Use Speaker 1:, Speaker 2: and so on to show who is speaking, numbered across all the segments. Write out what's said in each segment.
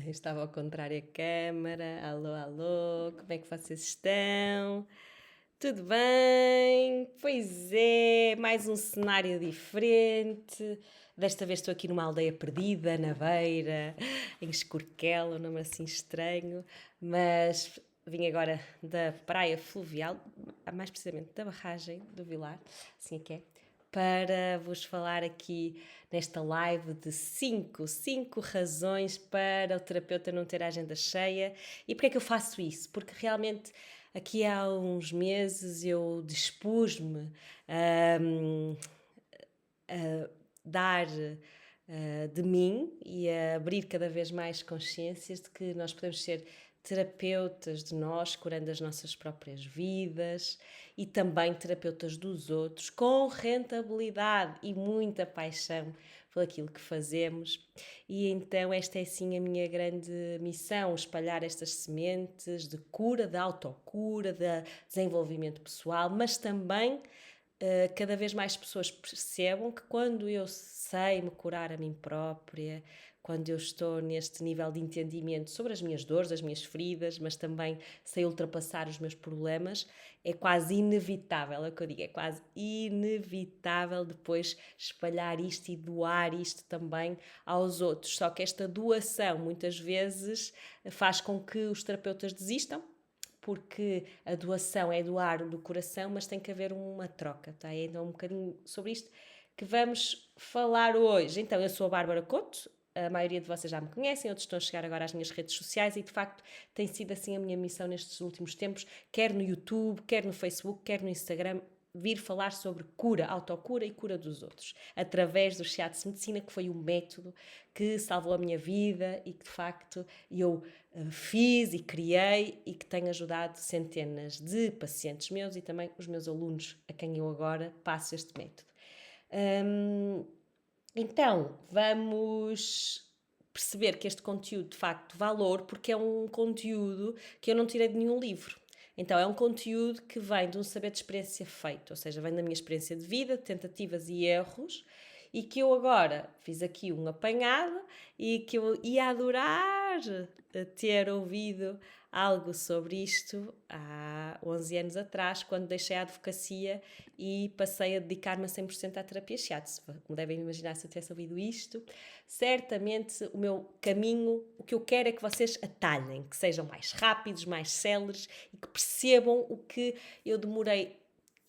Speaker 1: Estava ao contrário a câmara. Alô, alô, como é que vocês estão? Tudo bem? Pois é, mais um cenário diferente. Desta vez estou aqui numa aldeia perdida, na beira, em Escorquel, um nome assim estranho, mas vim agora da praia fluvial, mais precisamente da barragem do Vilar, assim é que é, para vos falar aqui nesta live de cinco razões para o terapeuta não ter a agenda cheia. E porquê é que eu faço isso? Porque realmente aqui há uns meses eu dispus-me a dar de mim e a abrir cada vez mais consciências de que nós podemos ser terapeutas de nós, curando as nossas próprias vidas e também terapeutas dos outros, com rentabilidade e muita paixão por aquilo que fazemos. E então esta é sim a minha grande missão, espalhar estas sementes de cura, de autocura, de desenvolvimento pessoal, mas também cada vez mais pessoas percebam que quando eu sei me curar a mim própria, quando eu estou neste nível de entendimento sobre as minhas dores, as minhas feridas, mas também sei ultrapassar os meus problemas, é quase inevitável, é o que eu digo, é quase inevitável depois espalhar isto e doar isto também aos outros. Só que esta doação muitas vezes faz com que os terapeutas desistam, porque a doação é doar do coração, mas tem que haver uma troca, tá? Então, um bocadinho sobre isto que vamos falar hoje. Então, eu sou a Bárbara Couto, a maioria de vocês já me conhecem, outros estão a chegar agora às minhas redes sociais e, de facto, tem sido assim a minha missão nestes últimos tempos, quer no YouTube, quer no Facebook, quer no Instagram, vir falar sobre cura, autocura e cura dos outros, através do Shiatsu Medicina, que foi o método que salvou a minha vida e que de facto eu fiz e criei e que tem ajudado centenas de pacientes meus e também os meus alunos a quem eu agora passo este método. Então, vamos perceber que este conteúdo de facto valor, porque é um conteúdo que eu não tirei de nenhum livro. Então, é um conteúdo que vem de um saber de experiência feito, ou seja, vem da minha experiência de vida, de tentativas e erros, e que eu agora fiz aqui um apanhado e que eu ia adorar ter ouvido algo sobre isto há 11 anos atrás, quando deixei a advocacia e passei a dedicar-me a 100% à terapia shiatsu. Como devem imaginar, se eu tivesse ouvido isto, certamente o meu caminho, o que eu quero é que vocês atalhem, que sejam mais rápidos, mais céleres e que percebam o que eu demorei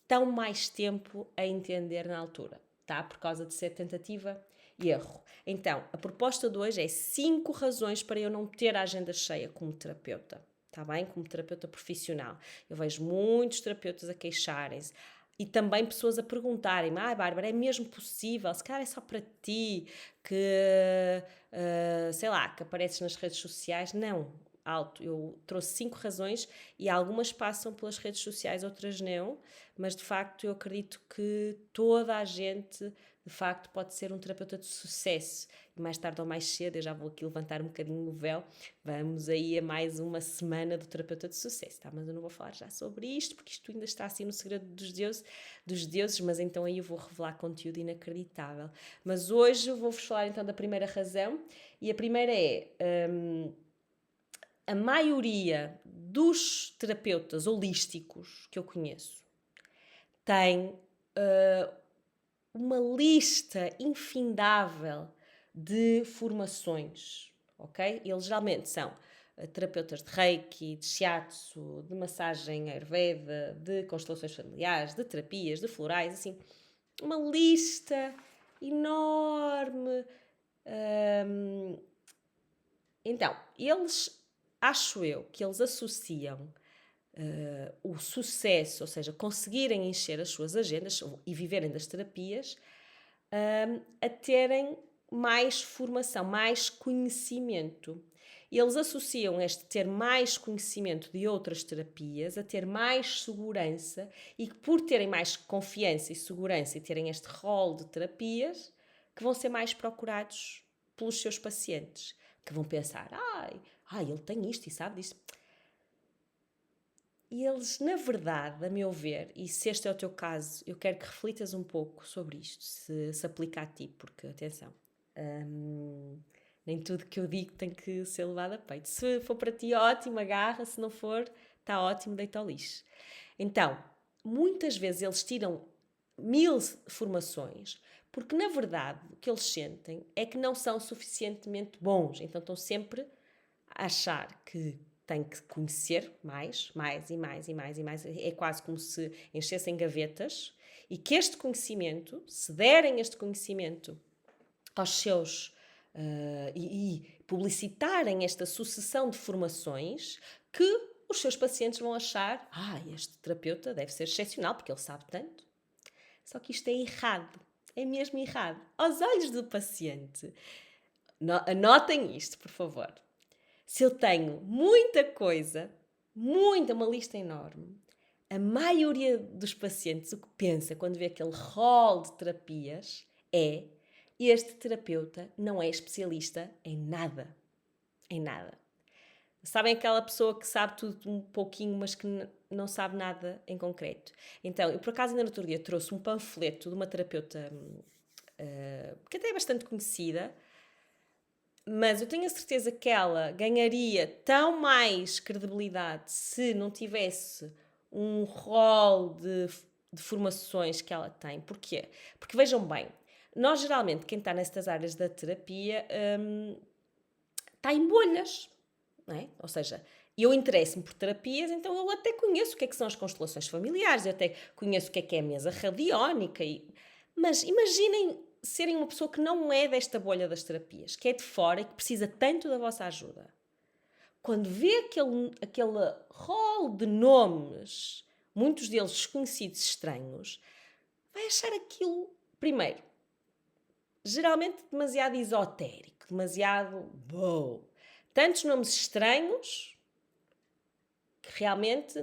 Speaker 1: tão mais tempo a entender na altura, tá? Por causa de ser tentativa e erro. Então, a proposta de hoje é 5 razões para eu não ter a agenda cheia como terapeuta, tá bem? Como terapeuta profissional. Eu vejo muitos terapeutas a queixarem-se e também pessoas a perguntarem-me: Bárbara, é mesmo possível? Se calhar é só para ti que, sei lá, que apareces nas redes sociais. Não, alto. Eu trouxe 5 razões e algumas passam pelas redes sociais, outras não, mas de facto eu acredito que toda a gente de facto pode ser um terapeuta de sucesso. E mais tarde ou mais cedo, eu já vou aqui levantar um bocadinho o véu, vamos aí a mais uma semana do terapeuta de sucesso, tá? Mas eu não vou falar já sobre isto, porque isto ainda está assim no segredo dos deuses, mas então aí eu vou revelar conteúdo inacreditável. Mas hoje eu vou-vos falar então da primeira razão, e a primeira é... a maioria dos terapeutas holísticos que eu conheço tem uma lista infindável de formações, ok? Eles geralmente são terapeutas de Reiki, de Shiatsu, de massagem Ayurveda, de constelações familiares, de terapias, de florais, assim, uma lista enorme. Então, acho eu, que eles associam o sucesso, ou seja, conseguirem encher as suas agendas e viverem das terapias, a terem mais formação, mais conhecimento. Eles associam este ter mais conhecimento de outras terapias a ter mais segurança e que por terem mais confiança e segurança e terem este rol de terapias, que vão ser mais procurados pelos seus pacientes, que vão pensar, ele tem isto e sabe disso. E eles, na verdade, a meu ver, e se este é o teu caso, eu quero que reflitas um pouco sobre isto, se aplica a ti, porque, atenção, nem Nem tudo que eu digo tem que ser levado a peito. Se for para ti, ótimo, agarra. Se não for, está ótimo, deita ao lixo. Então, muitas vezes eles tiram 1000 formações porque, na verdade, o que eles sentem é que não são suficientemente bons. Então, estão sempre a achar que têm que conhecer mais e mais. É quase como se enchessem gavetas e que este conhecimento, se derem este conhecimento aos seus e publicitarem esta sucessão de formações, que os seus pacientes vão achar: este terapeuta deve ser excepcional porque ele sabe tanto. Só que isto é errado. É mesmo errado. Aos olhos do paciente. Anotem isto, por favor. Se eu tenho muita coisa, uma lista enorme, a maioria dos pacientes o que pensa quando vê aquele rol de terapias é: este terapeuta não é especialista em nada. Em nada. Sabem aquela pessoa que sabe tudo um pouquinho, mas que não sabe nada em concreto? Então, eu por acaso ainda no outro dia trouxe um panfleto de uma terapeuta que até é bastante conhecida, mas eu tenho a certeza que ela ganharia tão mais credibilidade se não tivesse um rol de formações que ela tem. Porquê? Porque vejam bem, nós geralmente, quem está nestas áreas da terapia, está em bolhas. Não é? Ou seja, eu interesso-me por terapias, então eu até conheço o que são as constelações familiares, eu até conheço o que é a mesa radiónica. Mas imaginem serem uma pessoa que não é desta bolha das terapias, que é de fora e que precisa tanto da vossa ajuda. Quando vê aquele rol de nomes, muitos deles desconhecidos, estranhos, vai achar aquilo, primeiro, geralmente demasiado esotérico, demasiado tantos nomes estranhos que realmente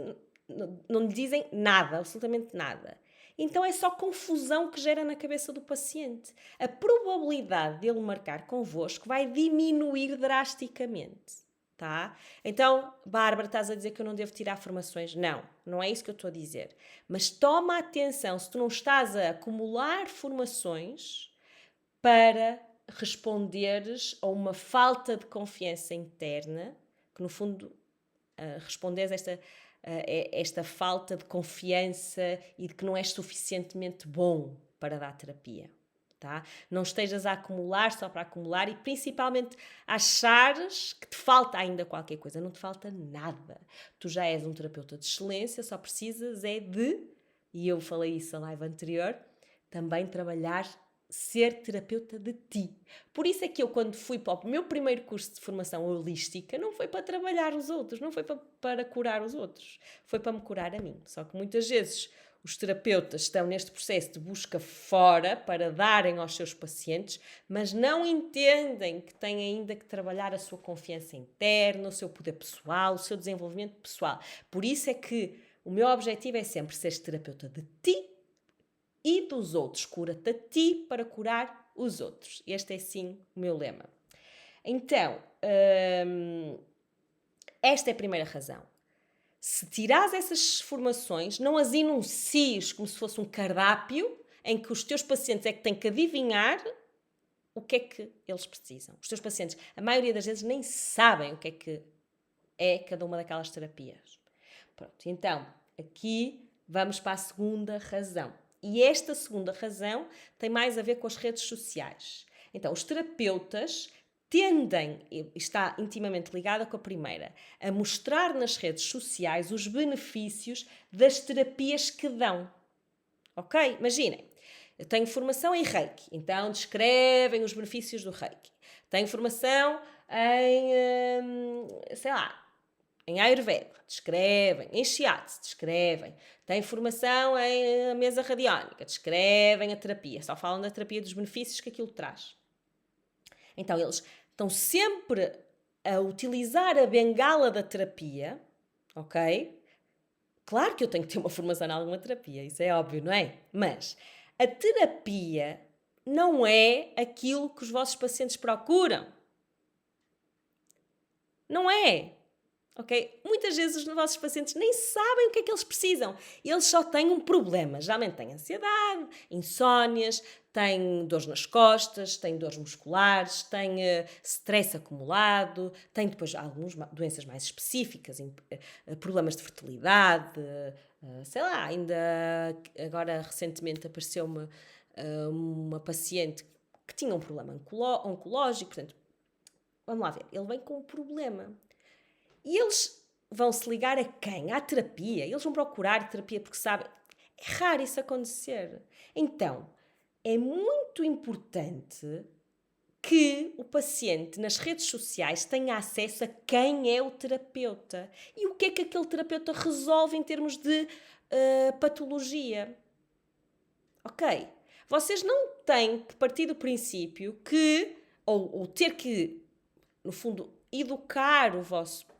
Speaker 1: não lhe dizem nada, absolutamente nada. Então é só confusão que gera na cabeça do paciente. A probabilidade dele marcar convosco vai diminuir drasticamente. Tá? Então, Bárbara, estás a dizer que eu não devo tirar formações? Não, não é isso que eu estou a dizer. Mas toma atenção se tu não estás a acumular formações para responderes a uma falta de confiança interna, que no fundo responderes esta falta de confiança e de que não és suficientemente bom para dar terapia. Tá? Não estejas a acumular só para acumular e principalmente achares que te falta ainda qualquer coisa. Não te falta nada. Tu já és um terapeuta de excelência, só precisas e eu falei isso na live anterior, também trabalhar ser terapeuta de ti. Por isso é que eu, quando fui para o meu primeiro curso de formação holística, não foi para trabalhar os outros, não foi para curar os outros, foi para me curar a mim. Só que muitas vezes os terapeutas estão neste processo de busca fora para darem aos seus pacientes, mas não entendem que têm ainda que trabalhar a sua confiança interna, o seu poder pessoal, o seu desenvolvimento pessoal. Por isso é que o meu objetivo é sempre ser terapeuta de ti e dos outros. Cura-te a ti para curar os outros. Este é sim o meu lema. Então, esta é a primeira razão. Se tirares essas formações, não as enuncies como se fosse um cardápio em que os teus pacientes é que têm que adivinhar o que é que eles precisam. Os teus pacientes, a maioria das vezes, nem sabem o que é cada uma daquelas terapias. Pronto, então, aqui vamos para a segunda razão. E esta segunda razão tem mais a ver com as redes sociais. Então, os terapeutas tendem, está intimamente ligada com a primeira, a mostrar nas redes sociais os benefícios das terapias que dão. Ok? Imaginem, eu tenho formação em Reiki, então descrevem os benefícios do Reiki. Tenho formação em Ayurveda, descrevem. Em Shiatsu, descrevem. Tem formação em mesa radiónica, descrevem a terapia. Só falam da terapia, dos benefícios que aquilo traz. Então, eles estão sempre a utilizar a bengala da terapia, ok? Claro que eu tenho que ter uma formação em alguma terapia, isso é óbvio, não é? Mas a terapia não é aquilo que os vossos pacientes procuram. Não é. Ok? Muitas vezes os vossos pacientes nem sabem o que é que eles precisam. Eles só têm um problema. Geralmente têm ansiedade, insónias, tem dores nas costas, tem dores musculares, tem stress acumulado, tem depois algumas doenças mais específicas, problemas de fertilidade, sei lá, ainda agora recentemente apareceu-me uma paciente que tinha um problema oncológico, portanto, vamos lá ver, ele vem com um problema. E eles vão se ligar a quem? À terapia. Eles vão procurar terapia porque sabem. É raro isso acontecer. Então, é muito importante que o paciente nas redes sociais tenha acesso a quem é o terapeuta e o que é que aquele terapeuta resolve em termos de patologia. Ok? Vocês não têm que partir do princípio que, ou ter que, no fundo, educar o vosso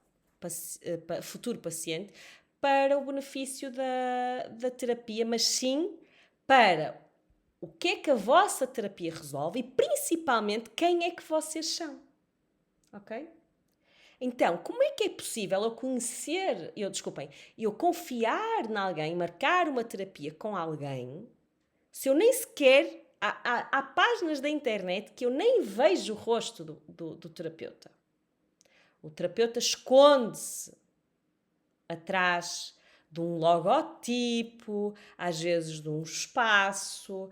Speaker 1: futuro paciente para o benefício da terapia, mas sim para o que é que a vossa terapia resolve e principalmente quem é que vocês são. Ok? Então, como é que é possível eu confiar em alguém, marcar uma terapia com alguém, se eu nem sequer. Há páginas da internet que eu nem vejo o rosto do terapeuta. O terapeuta esconde-se atrás de um logotipo, às vezes de um espaço,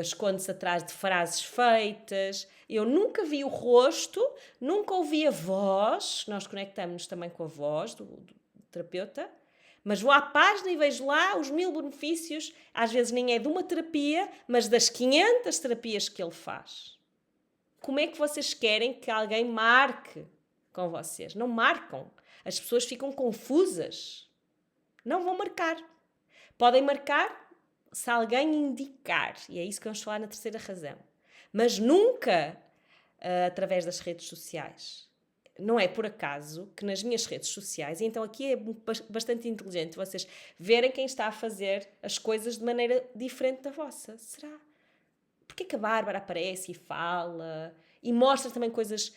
Speaker 1: esconde-se atrás de frases feitas. Eu nunca vi o rosto, nunca ouvi a voz, nós conectamos-nos também com a voz do terapeuta, mas vou à página e vejo lá os 1000 benefícios, às vezes nem é de uma terapia, mas das 500 terapias que ele faz. Como é que vocês querem que alguém marque com vocês? Não marcam. As pessoas ficam confusas. Não vão marcar. Podem marcar se alguém indicar. E é isso que vamos falar na terceira razão. Mas nunca através das redes sociais. Não é por acaso que nas minhas redes sociais, e então aqui é bastante inteligente vocês verem quem está a fazer as coisas de maneira diferente da vossa. Será? Porquê que a Bárbara aparece e fala e mostra também coisas...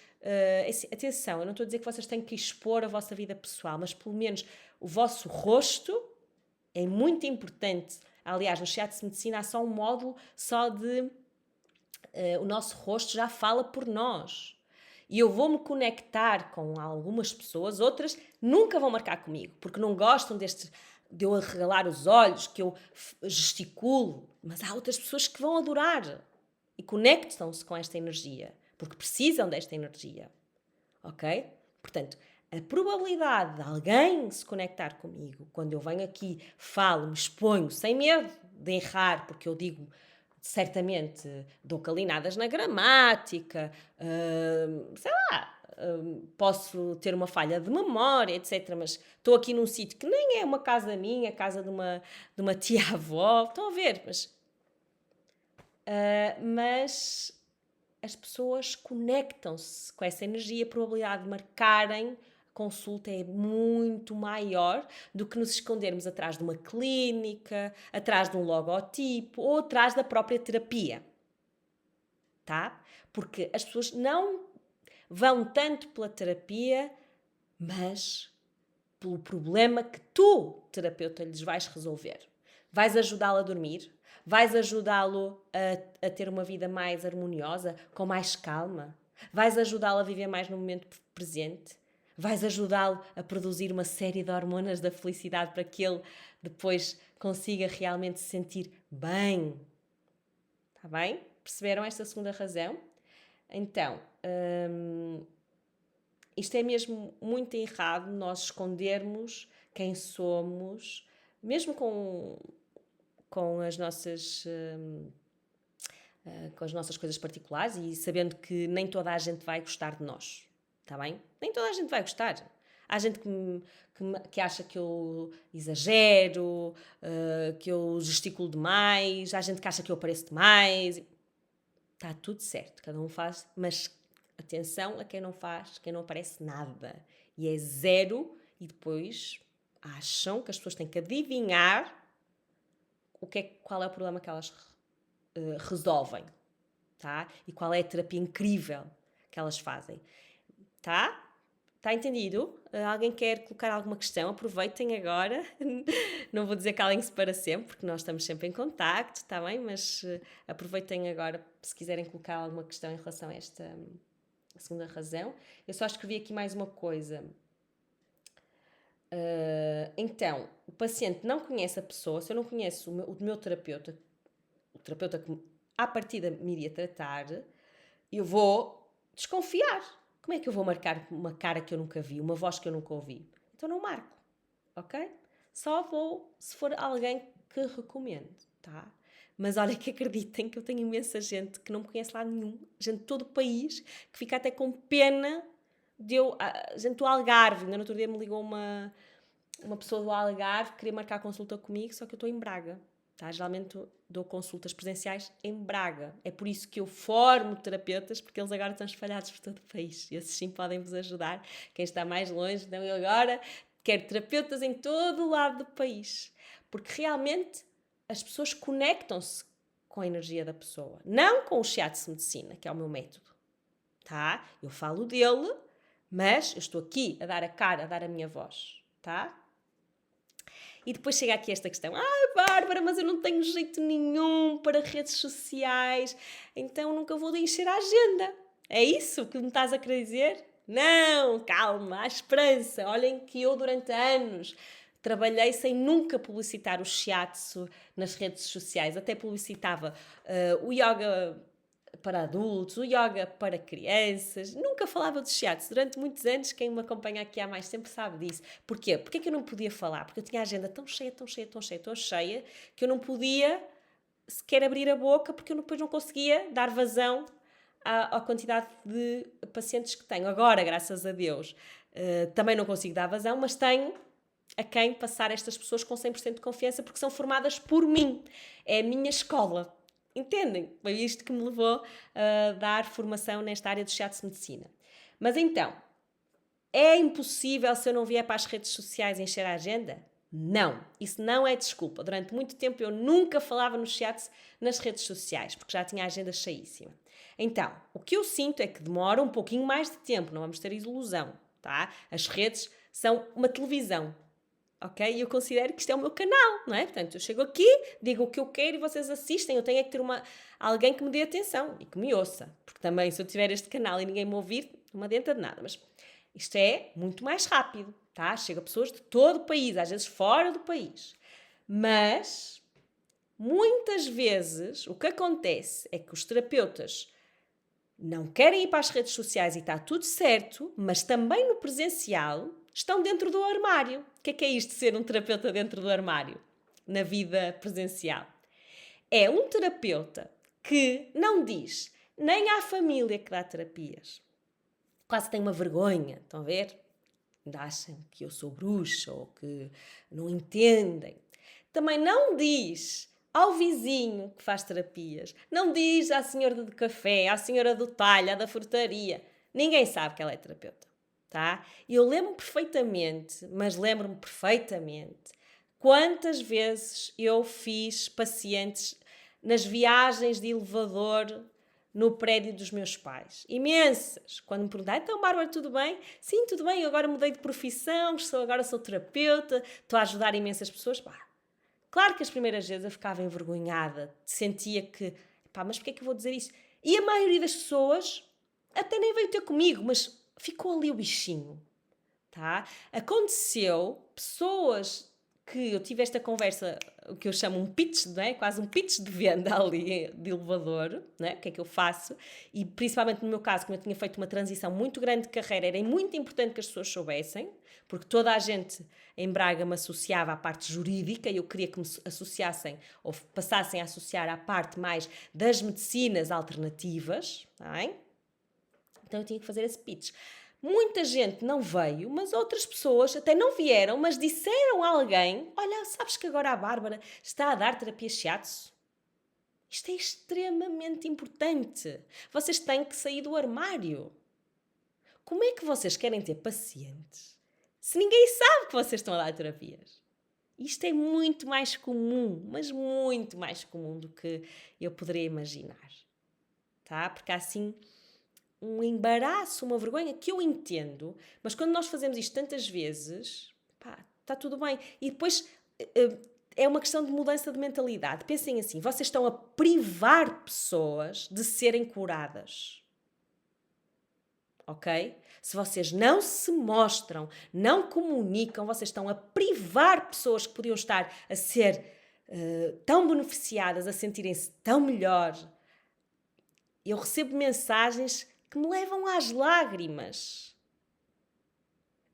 Speaker 1: atenção, eu não estou a dizer que vocês têm que expor a vossa vida pessoal, mas pelo menos o vosso rosto é muito importante. Aliás, no Chat de Medicina há só um módulo só de... o nosso rosto já fala por nós. E eu vou-me conectar com algumas pessoas, outras nunca vão marcar comigo, porque não gostam de eu arregalar os olhos, que eu gesticulo. Mas há outras pessoas que vão adorar e conectam-se com esta energia, porque precisam desta energia. Ok? Portanto, a probabilidade de alguém se conectar comigo, quando eu venho aqui, falo, me exponho, sem medo de errar, porque eu digo... certamente dou calinadas na gramática, sei lá, posso ter uma falha de memória, etc. Mas estou aqui num sítio que nem é uma casa minha, a casa de uma tia-avó. Estão a ver? Mas as pessoas conectam-se com essa energia, a probabilidade de marcarem consulta é muito maior do que nos escondermos atrás de uma clínica, atrás de um logotipo ou atrás da própria terapia. Tá? Porque as pessoas não vão tanto pela terapia, mas pelo problema que tu, terapeuta, lhes vais resolver. Vais ajudá-lo a dormir, vais ajudá-lo a ter uma vida mais harmoniosa, com mais calma, vais ajudá-lo a viver mais no momento presente, vais ajudá-lo a produzir uma série de hormonas da felicidade para que ele depois consiga realmente se sentir bem. Está bem? Perceberam esta segunda razão? Então, isto é mesmo muito errado, nós escondermos quem somos, mesmo com as nossas coisas particulares e sabendo que nem toda a gente vai gostar de nós, está bem? Nem toda a gente vai gostar. Há gente que acha que eu exagero, que eu gesticulo demais, há gente que acha que eu apareço demais. Está tudo certo, cada um faz, mas atenção a quem não faz, quem não aparece nada. E é zero, e depois acham que as pessoas têm que adivinhar qual é o problema que elas resolvem, tá? E qual é a terapia incrível que elas fazem, tá? Está entendido? Alguém quer colocar alguma questão? Aproveitem agora. Não vou dizer calem-se para sempre, porque nós estamos sempre em contacto, está bem? Mas aproveitem agora se quiserem colocar alguma questão em relação a esta segunda razão. Eu só escrevi aqui mais uma coisa. Então, o paciente não conhece a pessoa. Se eu não conheço o meu terapeuta, o terapeuta que à partida me iria tratar, eu vou desconfiar. Como é que eu vou marcar uma cara que eu nunca vi, uma voz que eu nunca ouvi? Então não marco, ok? Só vou se for alguém que recomendo, tá? Mas olha que acreditem que eu tenho imensa gente que não me conhece lá nenhum, gente de todo o país, que fica até com pena de eu... Gente do Algarve, ainda no outro dia me ligou uma pessoa do Algarve que queria marcar consulta comigo, só que eu estou em Braga. Tá? Geralmente dou consultas presenciais em Braga. É por isso que eu formo terapeutas, porque eles agora estão espalhados por todo o país. Esses sim podem vos ajudar. Quem está mais longe, então eu agora quero terapeutas em todo o lado do país. Porque realmente as pessoas conectam-se com a energia da pessoa. Não com o shiatsu medicina, que é o meu método. Tá? Eu falo dele, mas eu estou aqui a dar a cara, a dar a minha voz. Tá? E depois chega aqui esta questão. Bárbara, mas eu não tenho jeito nenhum para redes sociais, então nunca vou encher a agenda. É isso que me estás a querer dizer? Não, calma, há esperança. Olhem que eu durante anos trabalhei sem nunca publicitar o shiatsu nas redes sociais. Até publicitava o yoga para adultos, o yoga para crianças. Nunca falava de shiatsu. Durante muitos anos, quem me acompanha aqui há mais tempo sabe disso. Porquê? Porque é que eu não podia falar? Porque eu tinha a agenda tão cheia, tão cheia, tão cheia, tão cheia, que eu não podia sequer abrir a boca, porque eu depois não conseguia dar vazão à quantidade de pacientes que tenho. Agora, graças a Deus, também não consigo dar vazão, mas tenho a quem passar estas pessoas com 100% de confiança, porque são formadas por mim. É a minha escola. Entendem? Foi isto que me levou a dar formação nesta área de shiatsu medicina. Mas então, é impossível se eu não vier para as redes sociais encher a agenda? Não, isso não é desculpa. Durante muito tempo eu nunca falava no shiatsu nas redes sociais, porque já tinha a agenda cheíssima. Então, o que eu sinto é que demora um pouquinho mais de tempo, não vamos ter ilusão, tá? As redes são uma televisão. Ok? E eu considero que isto é o meu canal, não é? Portanto, eu chego aqui, digo o que eu quero e vocês assistem. Eu tenho é que ter alguém que me dê atenção e que me ouça. Porque também, se eu tiver este canal e ninguém me ouvir, não me adianta de nada. Mas isto é muito mais rápido, tá? Chega a pessoas de todo o país, às vezes fora do país. Mas, muitas vezes, o que acontece é que os terapeutas não querem ir para as redes sociais e está tudo certo, mas também no presencial estão dentro do armário. O que é isto de ser um terapeuta dentro do armário na vida presencial? É um terapeuta que não diz nem à família que dá terapias. Quase tem uma vergonha, estão a ver? Ainda acham que eu sou bruxa ou que não entendem. Também não diz ao vizinho que faz terapias. Não diz à senhora do café, à senhora do talho, à da frutaria. Ninguém sabe que ela é terapeuta, tá? E eu lembro-me perfeitamente, quantas vezes eu fiz pacientes nas viagens de elevador no prédio dos meus pais. Imensas. Quando me perguntaram, então Bárbara, tudo bem? Sim, tudo bem, eu agora mudei de profissão, agora sou terapeuta, estou a ajudar imensas pessoas. Claro que as primeiras vezes eu ficava envergonhada, sentia que, mas porquê é que eu vou dizer isso? E a maioria das pessoas até nem veio ter comigo, mas ficou ali o bichinho, tá? Aconteceu, pessoas que eu tive esta conversa, o que eu chamo um pitch, não é? Quase um pitch de venda ali, de elevador, não é? O que é que eu faço? E principalmente no meu caso, como eu tinha feito uma transição muito grande de carreira, era muito importante que as pessoas soubessem, porque toda a gente em Braga me associava à parte jurídica e eu queria que me associassem ou passassem a associar à parte mais das medicinas alternativas, não é? Então eu tinha que fazer esse pitch. Muita gente não veio, mas outras pessoas até não vieram, mas disseram a alguém: olha, sabes que agora a Bárbara está a dar terapia shiatsu? Isto é extremamente importante. Vocês têm que sair do armário. Como é que vocês querem ter pacientes se ninguém sabe que vocês estão a dar terapias? Isto é muito mais comum, mas muito mais comum do que eu poderia imaginar. Tá? Porque assim um embaraço, uma vergonha, que eu entendo, mas quando nós fazemos isto tantas vezes, pá, está tudo bem. E depois é uma questão de mudança de mentalidade. Pensem assim, vocês estão a privar pessoas de serem curadas. Ok? Se vocês não se mostram, não comunicam, vocês estão a privar pessoas que podiam estar a ser tão beneficiadas, a sentirem-se tão melhor. Eu recebo mensagens que me levam às lágrimas.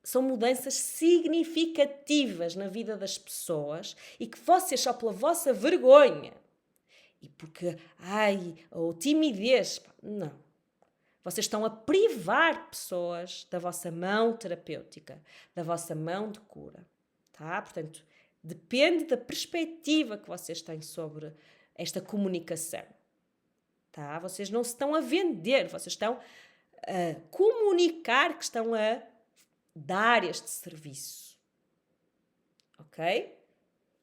Speaker 1: São mudanças significativas na vida das pessoas e que vocês, só pela vossa vergonha e porque, ou timidez, não. Vocês estão a privar pessoas da vossa mão terapêutica, da vossa mão de cura, tá? Portanto, depende da perspectiva que vocês têm sobre esta comunicação, tá? Vocês não se estão a vender, vocês estão a comunicar que estão a dar este serviço, ok?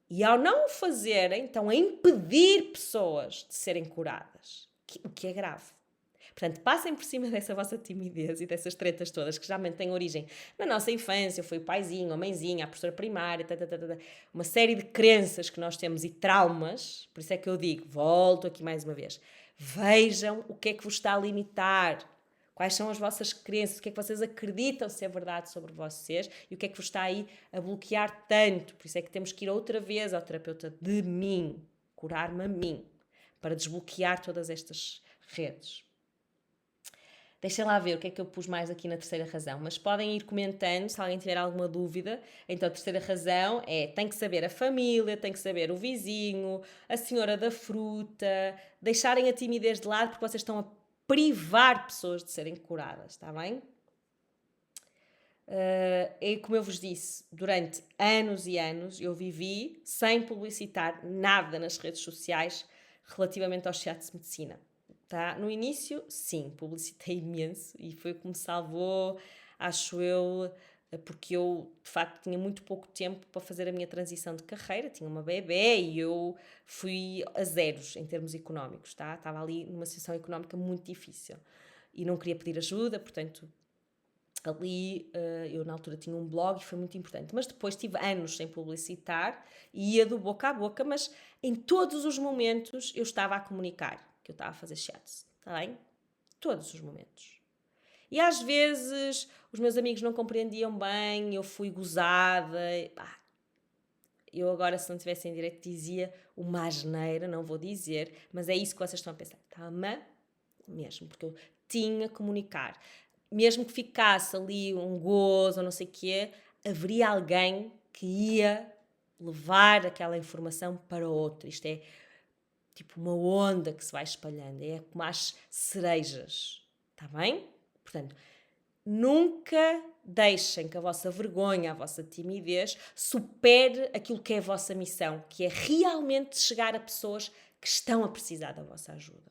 Speaker 1: E ao não o fazerem, estão a impedir pessoas de serem curadas, o que é grave. Portanto, passem por cima dessa vossa timidez e dessas tretas todas que geralmente têm origem na nossa infância. Foi o paizinho, a mãezinha, a professora primária, uma série de crenças que nós temos e traumas. Por isso é que eu digo, volto aqui mais uma vez, vejam o que é que vos está a limitar. Quais são as vossas crenças, o que é que vocês acreditam ser verdade sobre vocês e o que é que vos está aí a bloquear tanto. Por isso é que temos que ir outra vez ao terapeuta de mim, curar-me a mim, para desbloquear todas estas redes. Deixem lá ver o que é que eu pus mais aqui na terceira razão, mas podem ir comentando se alguém tiver alguma dúvida. Então a terceira razão é, tem que saber a família, tem que saber o vizinho, a senhora da fruta, deixarem a timidez de lado porque vocês estão a privar pessoas de serem curadas, está bem? E como eu vos disse, durante anos e anos eu vivi sem publicitar nada nas redes sociais relativamente aos chats de medicina. Tá? No início, sim, publicitei imenso e foi o que me salvou, acho eu, porque eu, de facto, tinha muito pouco tempo para fazer a minha transição de carreira, tinha uma bebé e eu fui a zeros em termos económicos, tá? Estava ali numa situação económica muito difícil e não queria pedir ajuda, portanto, ali eu na altura tinha um blog e foi muito importante, mas depois tive anos sem publicitar e ia do boca a boca, mas em todos os momentos eu estava a comunicar que eu estava a fazer chats, está bem? Todos os momentos. E às vezes os meus amigos não compreendiam bem, eu fui gozada, pá. Eu agora, se não tivesse em direito, dizia uma asneira, não vou dizer, mas é isso que vocês estão a pensar. Tá-me mesmo, porque eu tinha que comunicar. Mesmo que ficasse ali um gozo ou não sei o quê, haveria alguém que ia levar aquela informação para outro. Isto é tipo uma onda que se vai espalhando, é como as cerejas, está bem? Portanto, nunca deixem que a vossa vergonha, a vossa timidez supere aquilo que é a vossa missão, que é realmente chegar a pessoas que estão a precisar da vossa ajuda.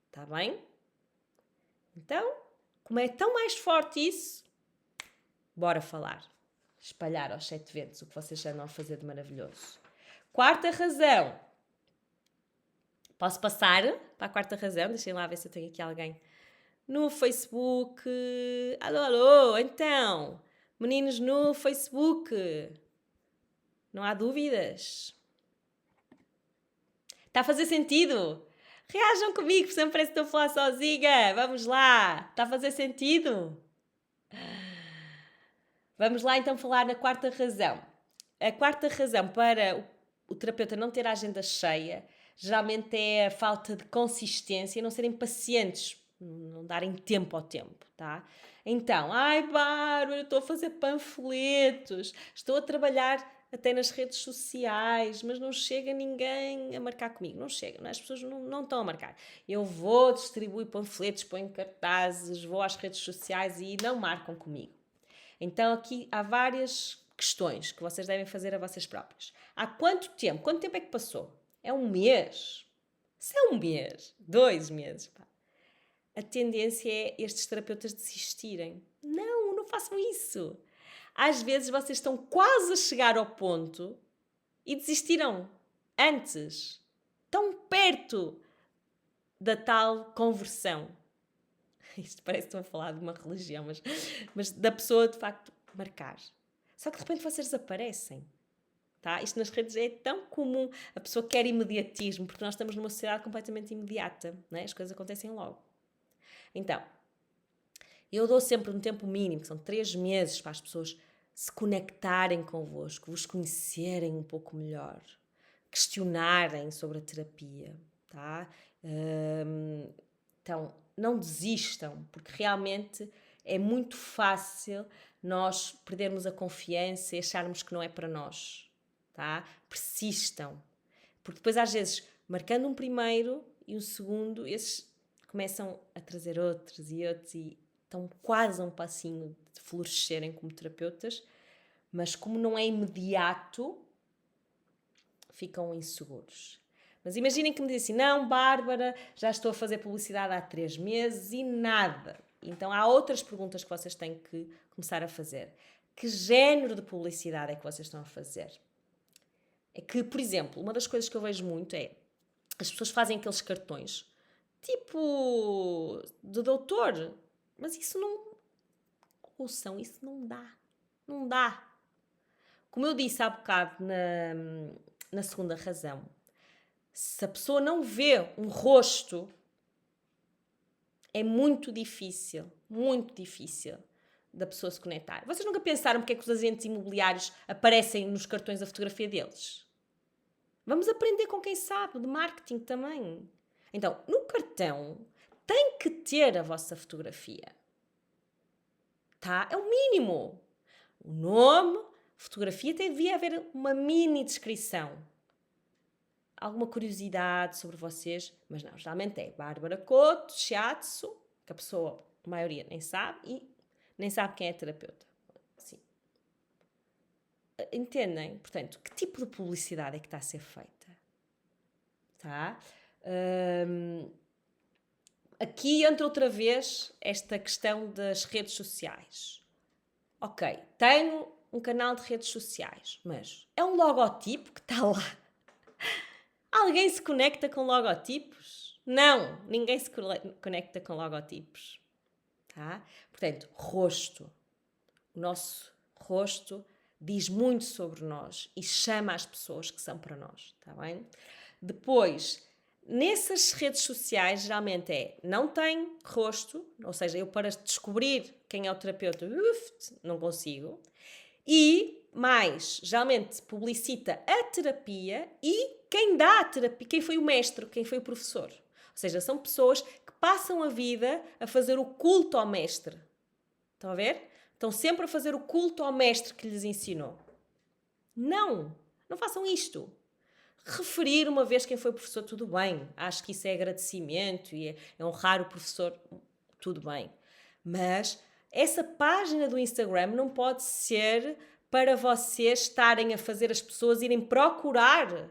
Speaker 1: Está bem? Então, como é tão mais forte isso, bora falar. Espalhar aos 7 ventos o que vocês andam a fazer de maravilhoso. Quarta razão. Posso passar para a quarta razão? Deixem lá ver se eu tenho aqui alguém no Facebook. Alô, alô, então. Meninos no Facebook. Não há dúvidas? Está a fazer sentido? Reajam comigo, porque sempre parece que estou a falar sozinha. Vamos lá. Está a fazer sentido? Vamos lá então falar na quarta razão. A quarta razão para o terapeuta não ter a agenda cheia geralmente é a falta de consistência, não serem pacientes, não darem tempo ao tempo, tá? Então, Bárbara, eu estou a fazer panfletos, estou a trabalhar até nas redes sociais, mas não chega ninguém a marcar comigo, não chega, as pessoas não estão a marcar. Eu vou distribuir panfletos, ponho cartazes, vou às redes sociais e não marcam comigo. Então aqui há várias questões que vocês devem fazer a vocês próprios. Há quanto tempo? Quanto tempo é que passou? É um mês? Se é um mês, 2 meses, pá. A tendência é estes terapeutas desistirem. Não façam isso. Às vezes vocês estão quase a chegar ao ponto e desistiram antes. Tão perto da tal conversão. Isto parece que estou a falar de uma religião, mas da pessoa de facto marcar. Só que de repente vocês desaparecem. Tá? Isto nas redes é tão comum. A pessoa quer imediatismo, porque nós estamos numa sociedade completamente imediata. Né? As coisas acontecem logo. Então, eu dou sempre um tempo mínimo, que são 3 meses, para as pessoas se conectarem convosco, vos conhecerem um pouco melhor, questionarem sobre a terapia. Tá? Então, não desistam, porque realmente é muito fácil nós perdermos a confiança e acharmos que não é para nós. Tá? Persistam. Porque depois, às vezes, marcando um primeiro e um segundo, esses começam a trazer outros e outros e estão quase a um passinho de florescerem como terapeutas, mas como não é imediato, ficam inseguros. Mas imaginem que me dizem assim, não, Bárbara, já estou a fazer publicidade há 3 meses e nada. Então há outras perguntas que vocês têm que começar a fazer. Que género de publicidade é que vocês estão a fazer? É que, por exemplo, uma das coisas que eu vejo muito é as pessoas fazem aqueles cartões tipo de doutor, mas isso não... Ouçam, isso não dá. Não dá. Como eu disse há bocado na segunda razão, se a pessoa não vê um rosto, é muito difícil da pessoa se conectar. Vocês nunca pensaram porque é que os agentes imobiliários aparecem nos cartões a fotografia deles? Vamos aprender com quem sabe, de marketing também. Então, no cartão, tem que ter a vossa fotografia. Tá? É o mínimo. O nome, fotografia, até devia haver uma mini descrição. Alguma curiosidade sobre vocês, mas não, geralmente é Bárbara Couto, Shiatsu, que a pessoa, a maioria, nem sabe, e nem sabe quem é a terapeuta. Assim. Entendem? Portanto, que tipo de publicidade é que está a ser feita? Tá? Aqui entra outra vez esta questão das redes sociais. Ok, tenho um canal de redes sociais, mas é um logotipo que está lá. Alguém se conecta com logotipos? Não, ninguém se conecta com logotipos. Tá? Portanto, rosto. O nosso rosto diz muito sobre nós e chama as pessoas que são para nós. Tá bem? Depois, nessas redes sociais, geralmente não tem rosto, ou seja, eu para descobrir quem é o terapeuta, não consigo. E mais, geralmente publicita a terapia e quem dá a terapia, quem foi o mestre, quem foi o professor. Ou seja, são pessoas que passam a vida a fazer o culto ao mestre. Estão a ver? Estão sempre a fazer o culto ao mestre que lhes ensinou. Não façam isto. Referir uma vez quem foi o professor, tudo bem. Acho que isso é agradecimento e é honrar o professor, tudo bem. Mas essa página do Instagram não pode ser para vocês estarem a fazer as pessoas irem procurar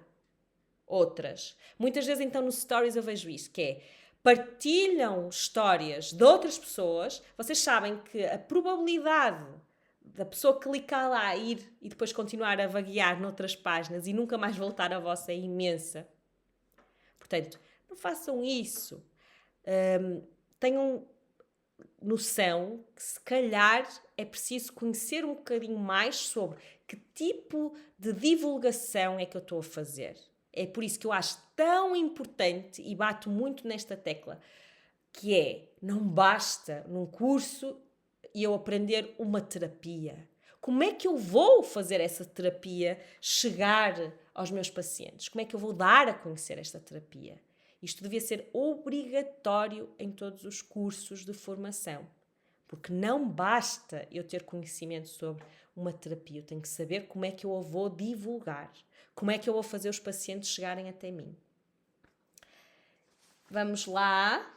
Speaker 1: outras. Muitas vezes, então, nos stories eu vejo isso, que é partilham histórias de outras pessoas. Vocês sabem que a probabilidade da pessoa clicar lá, ir e depois continuar a vaguear noutras páginas e nunca mais voltar a vossa é imensa. Portanto, não façam isso. Tenham noção que se calhar é preciso conhecer um bocadinho mais sobre que tipo de divulgação é que eu estou a fazer. É por isso que eu acho tão importante e bato muito nesta tecla, que é, não basta num curso e eu aprender uma terapia. Como é que eu vou fazer essa terapia chegar aos meus pacientes? Como é que eu vou dar a conhecer esta terapia? Isto devia ser obrigatório em todos os cursos de formação. Porque não basta eu ter conhecimento sobre uma terapia, eu tenho que saber como é que eu a vou divulgar, como é que eu vou fazer os pacientes chegarem até mim. Vamos lá,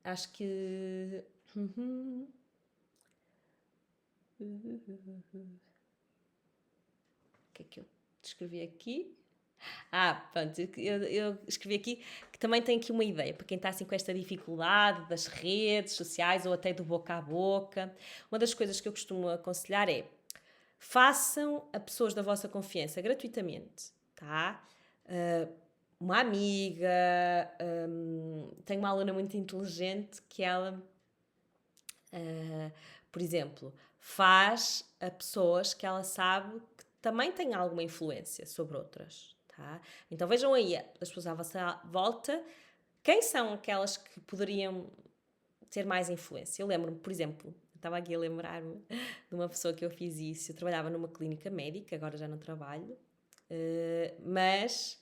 Speaker 1: acho que... O que é que eu escrevi aqui? Pronto, eu escrevi aqui que também tem aqui uma ideia para quem está assim com esta dificuldade das redes sociais ou até do boca a boca. Uma das coisas que eu costumo aconselhar é façam a pessoas da vossa confiança gratuitamente, tá? Uma amiga, tenho uma aluna muito inteligente que ela Por exemplo, faz a pessoas que ela sabe que também têm alguma influência sobre outras, tá? Então vejam aí, as pessoas à vossa volta, quem são aquelas que poderiam ter mais influência? Eu lembro-me, por exemplo, estava aqui a lembrar-me de uma pessoa que eu fiz isso. Eu trabalhava numa clínica médica, agora já não trabalho, mas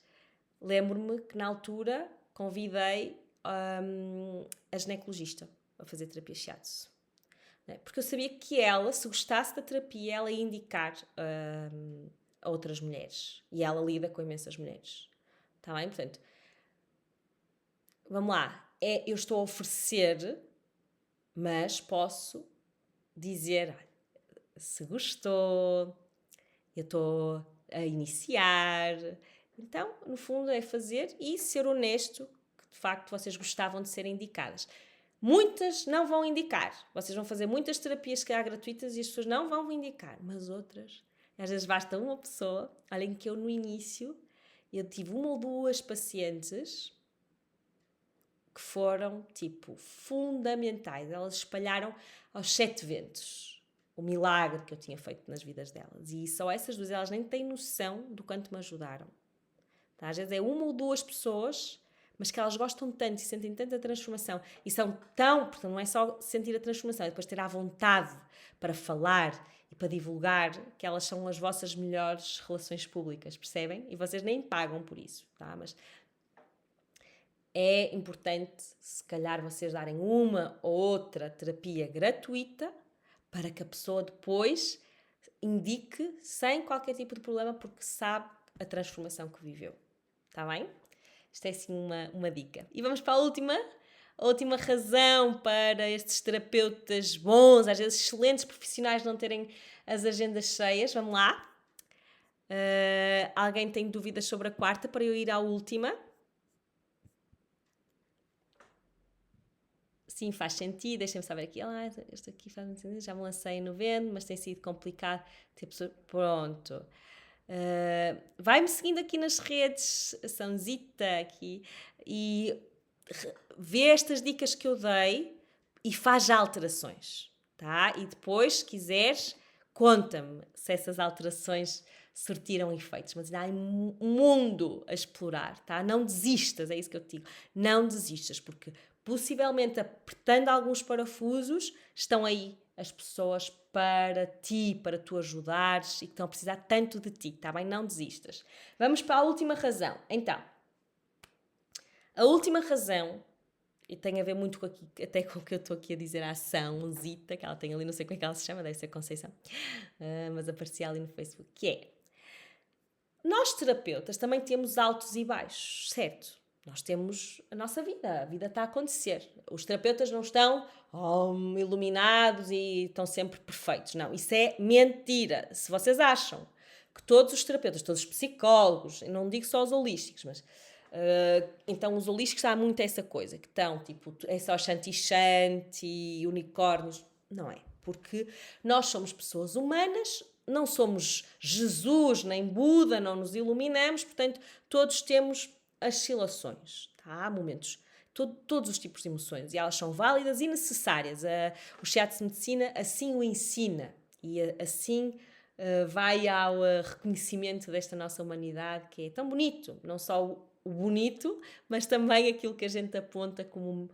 Speaker 1: lembro-me que na altura convidei a ginecologista a fazer terapia shiatsu. Porque eu sabia que ela, se gostasse da terapia, ela ia indicar a outras mulheres. E ela lida com imensas mulheres. Está bem? Portanto, vamos lá. Eu estou a oferecer, mas posso dizer, olha, se gostou, eu estou a iniciar. Então, no fundo, é fazer e ser honesto que, de facto, vocês gostavam de ser indicadas. Muitas não vão indicar. Vocês vão fazer muitas terapias que há gratuitas e as pessoas não vão indicar. Mas outras, às vezes basta uma pessoa. Olhem que eu no início, eu tive uma ou duas pacientes que foram, tipo, fundamentais. Elas espalharam aos 7 ventos o milagre que eu tinha feito nas vidas delas. E só essas duas, elas nem têm noção do quanto me ajudaram. Tá? Às vezes é uma ou duas pessoas, mas que elas gostam tanto e sentem tanta transformação e são tão, portanto não é só sentir a transformação, é depois ter a vontade para falar e para divulgar, que elas são as vossas melhores relações públicas, percebem? E vocês nem pagam por isso, tá? Mas é importante, se calhar, vocês darem uma ou outra terapia gratuita para que a pessoa depois indique sem qualquer tipo de problema, porque sabe a transformação que viveu. Está bem? Isto é assim uma dica. E vamos para a última razão para estes terapeutas bons, às vezes excelentes profissionais, não terem as agendas cheias. Vamos lá. Alguém tem dúvidas sobre a quarta para eu ir à última? Sim, faz sentido. Deixem-me saber aqui. Este aqui faz sentido. Já me lancei no vendo, mas tem sido complicado ter pessoas. Pronto. Vai-me seguindo aqui nas redes, São Zita aqui, e vê estas dicas que eu dei e faz já alterações, tá? E depois, se quiseres, conta-me se essas alterações surtiram efeitos. Mas ainda há um mundo a explorar, tá? Não desistas, é isso que eu te digo. Não desistas, porque possivelmente apertando alguns parafusos estão aí as pessoas para ti, para tu ajudares e que estão a precisar tanto de ti, tá bem? Não desistas. Vamos para a última razão. Então, a última razão, e tem a ver muito com aqui, até com o que eu estou aqui a dizer, a ação, Zita, que ela tem ali, não sei como é que ela se chama, deve ser Conceição, mas aparecia ali no Facebook, que é, nós terapeutas também temos altos e baixos, certo? Nós temos a nossa vida, a vida está a acontecer. Os terapeutas não estão iluminados e estão sempre perfeitos. Não, isso é mentira. Se vocês acham que todos os terapeutas, todos os psicólogos, não digo só os holísticos, mas então os holísticos há muito essa coisa, que estão tipo, é só shanti, unicórnios. Não é, porque nós somos pessoas humanas, não somos Jesus nem Buda, não nos iluminamos, portanto todos temos oscilações, tá? Há momentos, todos os tipos de emoções, e elas são válidas e necessárias. O Shiatsu Medicina assim o ensina e assim vai ao reconhecimento desta nossa humanidade, que é tão bonito, não só o bonito, mas também aquilo que a gente aponta como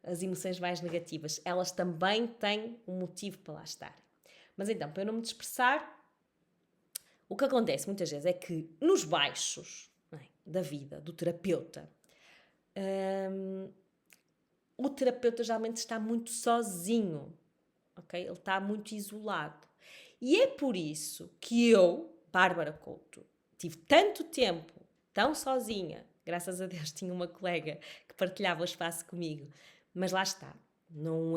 Speaker 1: as emoções mais negativas. Elas também têm um motivo para lá estar. Mas então, para eu não me dispersar, o que acontece muitas vezes é que nos baixos da vida do terapeuta, o terapeuta geralmente está muito sozinho, ok? Ele está muito isolado. E é por isso que eu, Bárbara Couto, tive tanto tempo tão sozinha, graças a Deus tinha uma colega que partilhava o espaço comigo, mas lá está. Não,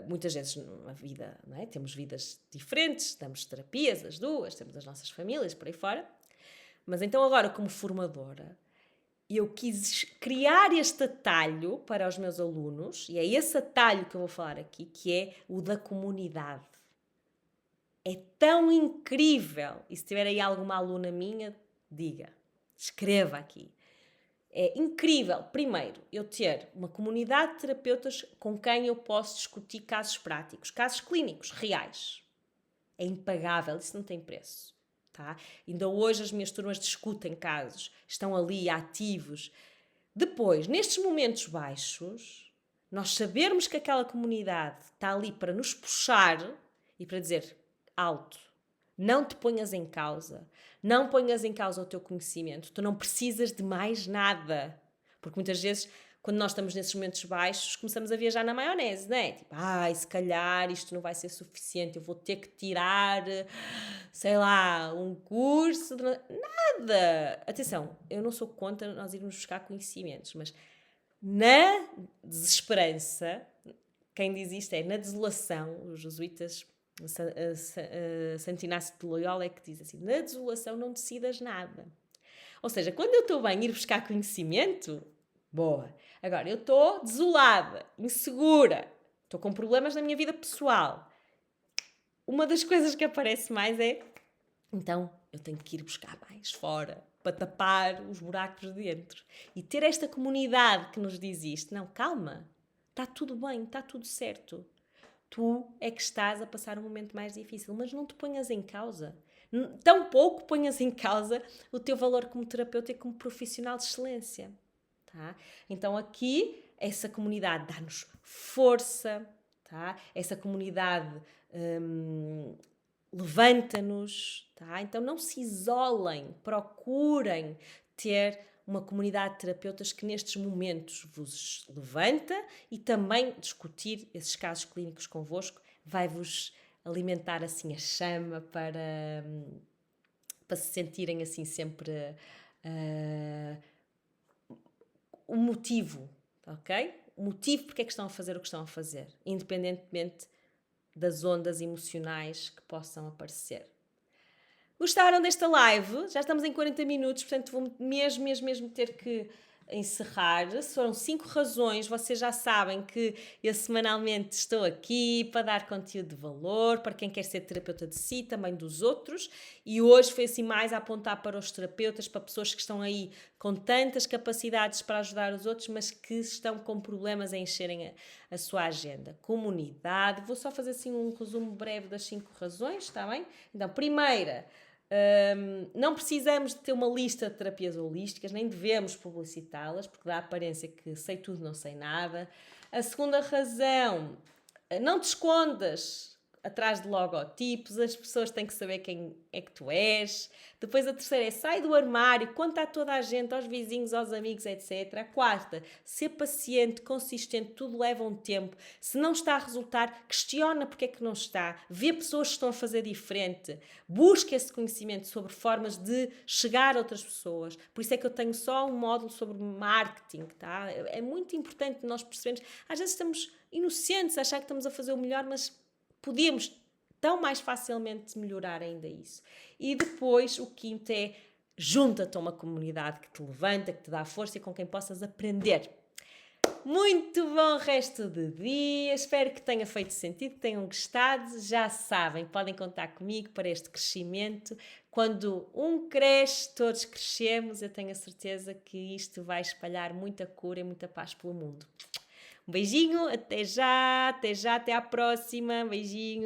Speaker 1: muitas vezes na vida, não é? Temos vidas diferentes, damos terapias, as duas, temos as nossas famílias por aí fora, mas então agora como formadora eu quis criar este atalho para os meus alunos, e é esse atalho que eu vou falar aqui, que é o da comunidade. É tão incrível, e se tiver aí alguma aluna minha, diga, escreva aqui. É incrível, primeiro, eu ter uma comunidade de terapeutas com quem eu posso discutir casos práticos, casos clínicos, reais. É impagável, isso não tem preço. Tá? Ainda hoje as minhas turmas discutem casos, estão ali ativos. Depois, nestes momentos baixos, nós sabermos que aquela comunidade está ali para nos puxar e para dizer alto, não te ponhas em causa, não ponhas em causa o teu conhecimento, tu não precisas de mais nada. Porque muitas vezes, quando nós estamos nesses momentos baixos, começamos a viajar na maionese, não é? Tipo, se calhar isto não vai ser suficiente, eu vou ter que tirar, sei lá, um curso de... Nada! Atenção, eu não sou contra nós irmos buscar conhecimentos, mas na desesperança, quem diz isto é na desolação, os jesuítas, Santo Inácio de Loyola é que diz assim, na desolação não decidas nada. Ou seja, quando eu estou bem ir buscar conhecimento, boa. Agora, eu estou desolada, insegura, estou com problemas na minha vida pessoal. Uma das coisas que aparece mais é, então, eu tenho que ir buscar mais fora, para tapar os buracos de dentro. E ter esta comunidade que nos diz isto, não, calma, está tudo bem, está tudo certo. Tu é que estás a passar um momento mais difícil, mas não te ponhas em causa. Tampouco ponhas em causa o teu valor como terapeuta e como profissional de excelência. Tá? Então aqui, essa comunidade dá-nos força, tá? Essa comunidade levanta-nos. Tá? Então não se isolem, procurem ter uma comunidade de terapeutas que nestes momentos vos levanta e também discutir esses casos clínicos convosco vai-vos alimentar assim a chama para se sentirem assim sempre o motivo, ok? O motivo porque é que estão a fazer o que estão a fazer, independentemente das ondas emocionais que possam aparecer. Gostaram desta live? Já estamos em 40 minutos, portanto vou mesmo ter que encerrar. Foram 5 razões, vocês já sabem que eu semanalmente estou aqui para dar conteúdo de valor, para quem quer ser terapeuta de si, também dos outros, e hoje foi assim mais a apontar para os terapeutas, para pessoas que estão aí com tantas capacidades para ajudar os outros, mas que estão com problemas em encherem a sua agenda. Comunidade, vou só fazer assim um resumo breve das 5 razões, está bem? Então, primeira... não precisamos de ter uma lista de terapias holísticas, nem devemos publicitá-las, porque dá a aparência que sei tudo, não sei nada. A segunda razão, não te escondas atrás de logotipos, as pessoas têm que saber quem é que tu és. Depois a terceira é sai do armário, conta a toda a gente, aos vizinhos, aos amigos, etc. A quarta, ser paciente, consistente, tudo leva um tempo. Se não está a resultar, questiona porque é que não está. Vê pessoas que estão a fazer diferente. Busca esse conhecimento sobre formas de chegar a outras pessoas. Por isso é que eu tenho só um módulo sobre marketing, tá? É muito importante nós percebermos. Às vezes estamos inocentes a achar que estamos a fazer o melhor, mas podíamos tão mais facilmente melhorar ainda isso. E depois, o quinto é junta-te a uma comunidade que te levanta, que te dá força e com quem possas aprender. Muito bom resto de dia, espero que tenha feito sentido, que tenham gostado. Já sabem, podem contar comigo para este crescimento. Quando um cresce, todos crescemos. Eu tenho a certeza que isto vai espalhar muita cura e muita paz pelo mundo. Um beijinho, até já, até à próxima, beijinho.